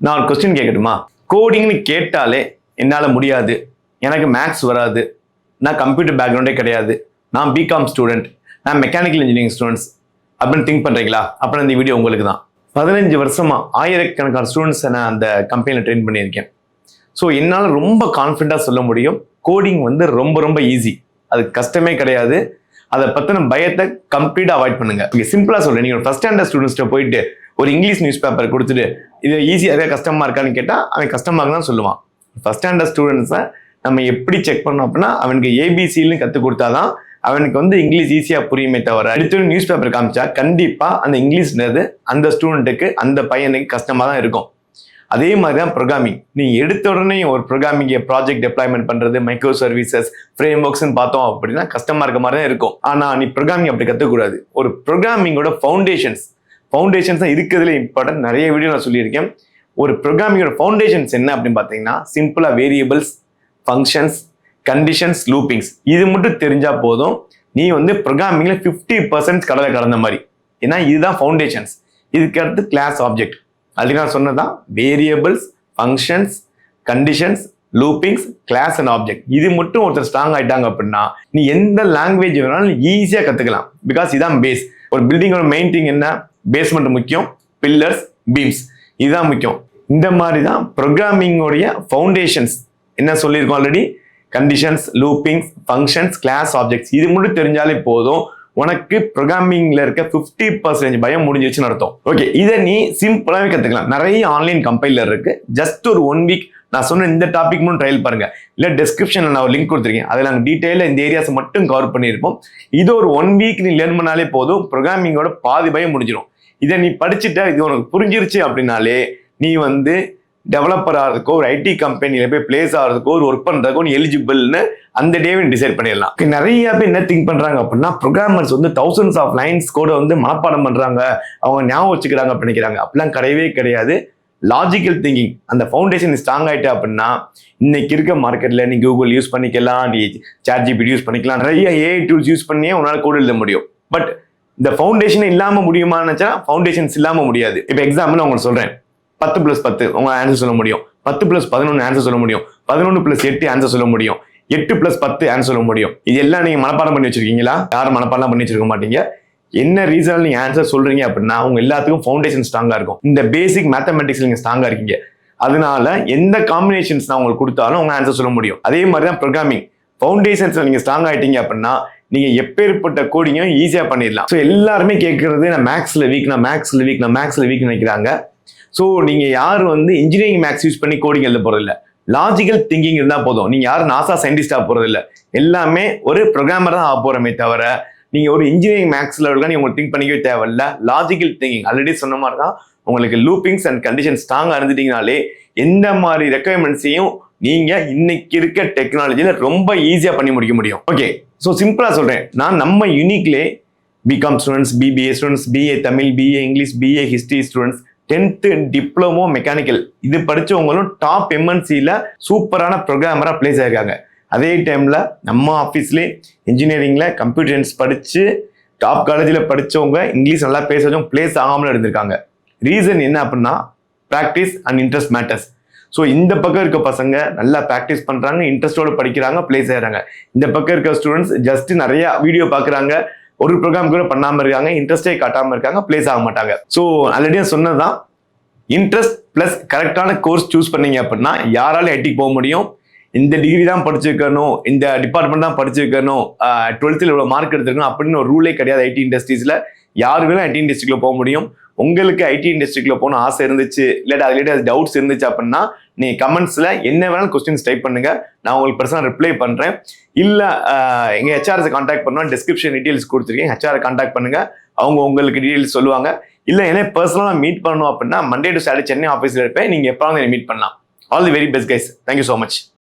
நான் ஒரு கொஸ்டின் கேட்கட்டுமா? கோடிங்னு கேட்டாலே என்னால் முடியாது, எனக்கு மேக்ஸ் வராது, நான் கம்ப்யூட்டர் பேக்ரவுண்டே கிடையாது, நான் பிகாம் ஸ்டூடெண்ட், நான் மெக்கானிக்கல் இன்ஜினியரிங் ஸ்டூடெண்ட்ஸ் அப்படின்னு திங்க் பண்ணுறீங்களா? அப்புறம் இந்த வீடியோ உங்களுக்கு தான். 15 வருஷமா ஆயிரக்கணக்கான ஸ்டூடெண்ட்ஸை நான் அந்த கம்பெனியில் ட்ரெயின் பண்ணியிருக்கேன். ஸோ என்னால் ரொம்ப கான்ஃபிடண்டாக சொல்ல முடியும், கோடிங் வந்து ரொம்ப ரொம்ப ஈஸி, அது கஷ்டமே கிடையாது. அதை பற்றின பயத்தை கம்ப்ளீட்டாக அவாய்ட் பண்ணுங்க. இங்கே சிம்பிளாக சொல்கிறேன், நீங்கள் ஃபர்ஸ்ட் ஸ்டாண்டர்ட் ஸ்டூடெண்ட்ஸ்ட்டை போயிட்டு ஒரு இங்கிலீஷ் நியூஸ் பேப்பர் கொடுத்துட்டு இது ஈஸியாக இருக்கா கஷ்டமாக இருக்கான்னு கேட்டால் அவன் கஷ்டமாக தான் சொல்லுவான். ஃபர்ஸ்ட் ஸ்டாண்டர்ட் ஸ்டூடெண்ட்ஸை நம்ம எப்படி செக் பண்ணோம் அப்படின்னா, அவனுக்கு ஏபிசின்னு கற்றுக் கொடுத்தாதான் அவனுக்கு வந்து இங்கிலீஷ் ஈஸியாக புரியுமே தவிர, அடுத்த நியூஸ் பேப்பர் காமிச்சா கண்டிப்பாக அந்த இங்கிலீஷ்ன்றது அந்த ஸ்டூடெண்ட்டுக்கு அந்த பையனுக்கு கஷ்டமாக தான் இருக்கும். அதே மாதிரி தான் ப்ரோக்ராமிங். நீ எடுத்த உடனே ஒரு ப்ரோக்ராமிங்கை ப்ராஜெக்ட் டெப்ளாய்மெண்ட் பண்ணுறது, மைக்ரோ சர்வீசஸ், ஃப்ரேம் ஒர்க்ஸ்ன்னு பார்த்தோம் அப்படின்னா கஷ்டமாக இருக்க மாதிரி தான் இருக்கும். ஆனால் நீ ப்ரோக்ராமிங் அப்படி கற்றுக்கூடாது. ஒரு ப்ரோக்ராமிங்கோட ஃபவுண்டேஷன்ஸ் தான் இருக்கிறதுல இம்பார்ட்டன்ட். நிறைய வீடியோ நான் சொல்லியிருக்கேன். ஒரு ப்ரோக்ராமிங்கோட ஃபவுண்டேஷன்ஸ் என்ன அப்படின்னு பார்த்தீங்கன்னா, சிம்பிளாக வேரியபிள்ஸ், ஃபங்க்ஷன்ஸ், கண்டிஷன்ஸ், லூப்பிங்ஸ், இது மட்டும் தெரிஞ்சால் போதும். நீ வந்து ப்ரோக்ராமிங்கில் 50% கடலை கடந்த மாதிரி. ஏன்னா இதுதான் ஃபவுண்டேஷன்ஸ். இதுக்கு அடுத்து கிளாஸ் ஆப்ஜெக்ட், அதுக்கு நான் சொன்னதான் variables, functions, conditions, loopings, class and object. இது மட்டும் ஒருத்தர் ஸ்ட்ராங் ஆகிட்டாங்க அப்படின்னா நீ எந்த லாங்குவேஜ் வேணாலும் ஈஸியாக கற்றுக்கலாம். பிகாஸ் இதுதான் பேஸ். ஒரு பில்டிங்கோட மெயின் திங் என்ன? பேஸ்மெண்ட் முக்கியம், பில்லர்ஸ், பீம்ஸ், இதுதான் முக்கியம். இந்த மாதிரி தான் ப்ரோக்ராமிங்கோடைய ஃபவுண்டேஷன்ஸ் என்ன சொல்லியிருக்கோம் already. Conditions, loopings, functions, class, objects, இது மட்டும் தெரிஞ்சாலே போதும், உனக்கு ப்ரோக்ராமிங்ல இருக்க 50% பயம் முடிஞ்சிருச்சுன்னு அர்த்தம். ஓகே, இதை நீ சிம்பிளாகவே கற்றுக்கலாம். நிறைய ஆன்லைன் கம்பைலர் இருக்கு. ஜஸ்ட் ஒரு 1 வீக் நான் சொன்ன இந்த டாபிக் மட்டும் ட்ரையல் பாருங்க. இல்லை டிஸ்கிரிப்ஷன்ல நான் ஒரு லிங்க் கொடுத்துருக்கேன், அதில் நாங்கள் டீட்டெயிலாக இந்த ஏரியாஸ் மட்டும் கவர் பண்ணியிருப்போம். இது ஒரு 1 வீக் நீ லேர்ன் பண்ணாலே போதும், ப்ரோக்ராமிங்கோட பாதி பயம் முடிஞ்சிடும். இதை நீ படிச்சுட்டா, இது உனக்கு புரிஞ்சிருச்சு அப்படின்னாலே நீ வந்து டெவலப்பர் ஆகிறதுக்கோ, ஒரு ஐடி கம்பெனியில் போய் பிளேஸ் ஆகிறதுக்கோ, ஒரு ஒர்க் பண்ணுறதுக்கோ நீ எலிஜிபிள்னு அந்த டேவை டிசைட் பண்ணிடலாம். நிறைய பேர் என்ன திங்க் பண்ணுறாங்க அப்படின்னா, ப்ரோக்ராமர்ஸ் வந்து thousands of lines கூட வந்து மனப்பாடம் பண்ணுறாங்க, அவங்க ஞாபகம் வச்சுக்கிறாங்க பண்ணிக்கிறாங்க. அப்படிலாம் கிடையவே கிடையாது. லாஜிக்கல் திங்கிங், அந்த ஃபவுண்டேஷன் ஸ்ட்ராங் ஆகிட்டா அப்படின்னா இன்னைக்கு இருக்க மார்க்கெட்டில் நீ கூகுள் யூஸ் பண்ணிக்கலாம், நீ ChatGPT யூஸ் பண்ணிக்கலாம், நிறைய AI டூல்ஸ் யூஸ் பண்ணியே உன்னால் கோட் எழுத முடியும். பட் இந்த ஃபவுண்டேஷன் இல்லாமல் முடியுமான்னு நினச்சா ஃபவுண்டேஷன்ஸ் இல்லாமல் முடியாது. இப்போ எக்ஸாம்பிள் நான் உங்களுக்கு சொல்கிறேன், 10+10 உங்க ஆன்சர் சொல்ல முடியும், 10+11 ஆன்சர் சொல்ல முடியும், 11+8 ஆன்சர் சொல்ல முடியும், 8+10 ஆன்சர் சொல்ல முடியும். இது எல்லாம் நீங்க மனப்பாடம் பண்ணி வச்சிருக்கீங்களா? யாரும் மனப்பாடம் பண்ணி வச்சிருக்க மாட்டீங்க. என்ன ரீசன் நீங்க ஆன்சர் சொல்றீங்க அப்படின்னா, உங்க எல்லாத்துக்கும் ஃபவுண்டேஷன் ஸ்ட்ராங்கா இருக்கும். இந்த பேசிக் மேத்தமெட்டிக்ஸ் நீங்க ஸ்ட்ராங்கா இருக்கீங்க. அதனால எந்த காம்பினேஷன்ஸ் நான் உங்களுக்கு கொடுத்தாலும் உங்க ஆன்சர் சொல்ல முடியும். அதே மாதிரி தான் ப்ரோக்ராமிங் ஃபவுண்டேஷன்ஸ் நீங்க ஸ்ட்ராங் ஆயிட்டீங்க அப்படின்னா நீங்க எப்பேற்பட்ட கோடிங்கும் ஈஸியா பண்ணிடலாம். ஸோ எல்லாருமே கேட்கறது, நான் மேக்ஸ்ல வீக் நினைக்கிறாங்க. ஸோ நீங்கள் யார் வந்து இன்ஜினியரிங் மேக்ஸ் யூஸ் பண்ணி கோடிங் எழுத போகிறது இல்லை, லாஜிக்கல் திங்கிங் இருந்தால் போதும். நீங்கள் யாரும் நாசா சயின்டிஸ்டாக போகிறது இல்லை, எல்லாமே ஒரு ப்ரோக்ராமர் தான் ஆக போகிறமே தவிர நீங்கள் ஒரு இன்ஜினியரிங் மேக்ஸில் இருக்க நீங்கள் உங்களுக்கு திங்க் பண்ணிக்கவே தேவையில்லை. லாஜிக்கல் திங்கிங் ஆல்ரெடி சொன்ன மாதிரி தான். உங்களுக்கு லூப்பிங்ஸ் அண்ட் கண்டிஷன் ஸ்ட்ராங்காக இருந்துட்டீங்கனாலே எந்த மாதிரி ரெக்குயர்மெண்ட்ஸையும் நீங்கள் இன்னைக்கு இருக்க டெக்னாலஜியில் ரொம்ப ஈஸியாக பண்ணி முடிக்க முடியும். ஓகே, ஸோ சிம்பிளாக சொல்கிறேன், நான் நம்ம யூனிக்லே BCom students, BBA students, BA Tamil, BA English, BA history students, 10th diploma mechanical இது படிச்சவங்களும் டாப் எம்என்சியில் சூப்பரான ப்ரோக்ராமராக பிளேஸ் ஆயிருக்காங்க. அதே டைமில் நம்ம ஆஃபீஸ்லேயே இன்ஜினியரிங்கில் கம்ப்யூட்டர் சயின்ஸ் படித்து டாப் காலேஜில் படித்தவங்க, இங்கிலீஷ் நல்லா பேசுறவங்க பிளேஸ் ஆகாமல் இருந்திருக்காங்க. ரீசன் என்ன அப்படின்னா, practice and interest matters. So இந்த பக்கம் இருக்க பசங்க நல்லா ப்ராக்டிஸ் பண்ணுறாங்க, இன்ட்ரெஸ்டோடு படிக்கிறாங்க, பிளேஸ் ஆகிறாங்க. இந்த பக்கம் இருக்க ஸ்டூடெண்ட்ஸ் ஜஸ்ட் நிறைய வீடியோ பார்க்குறாங்க, ஒரு ப்ரோக்ராம் கூட பண்ணாமல் இருக்காங்க, இன்ட்ரெஸ்டே காட்டாமல் இருக்காங்க, பிளேஸ் ஆக மாட்டாங்க. ஸோ ஆல்ரெடி சொன்னதுதான், இன்ட்ரெஸ்ட் பிளஸ் கரெக்டான கோர்ஸ் சூஸ் பண்ணீங்க அப்படின்னா யாராலும் ஐடிக்கு போக முடியும். இந்த டிகிரி தான் படிச்சிருக்கணும், இந்த டிபார்ட்மெண்ட் தான் படிச்சிருக்கணும், 12th இவ்வளோ மார்க் எடுத்துருக்கணும் அப்படின்னு ஒரு ரூலே கிடையாது. ஐடி இண்டஸ்ட்ரீஸில் யாரு வேணும் ஐடி இண்டஸ்ட்ரிக்குள்ள போக முடியும். உங்களுக்கு ஐடி இண்டஸ்ட்ரிக்குள்ள போகணும் ஆசை இருந்துச்சு, இல்லாட்டி அது டவுட்ஸ் இருந்துச்சு அப்படின்னா நீங்கள் கமெண்ட்ஸில் என்ன வேணாலும் கொஸ்டின்ஸ் டைப் பண்ணுங்க, நான் உங்களுக்கு பர்சனலாக ரிப்ளை பண்ணுறேன். இல்லை எங்கள் ஹெச்ஆர்ஸை கான்டாக்ட் பண்ணுவோம், டிஸ்கிரிப்ஷன் டீட்டெயில்ஸ் கொடுத்துருக்கேன், ஹெச்ஆரை கான்டாக்ட் பண்ணுங்க, அவங்க உங்களுக்கு டீட்டெயில்ஸ் சொல்லுவாங்க. இல்லை என்ன பர்சனலாக மீட் பண்ணணும் அப்படின்னா Monday to Saturday சென்னை ஆஃபீஸில் இருப்பேன், நீங்கள் எப்போ மீட் பண்ணலாம். All the very best guys, thank you so much.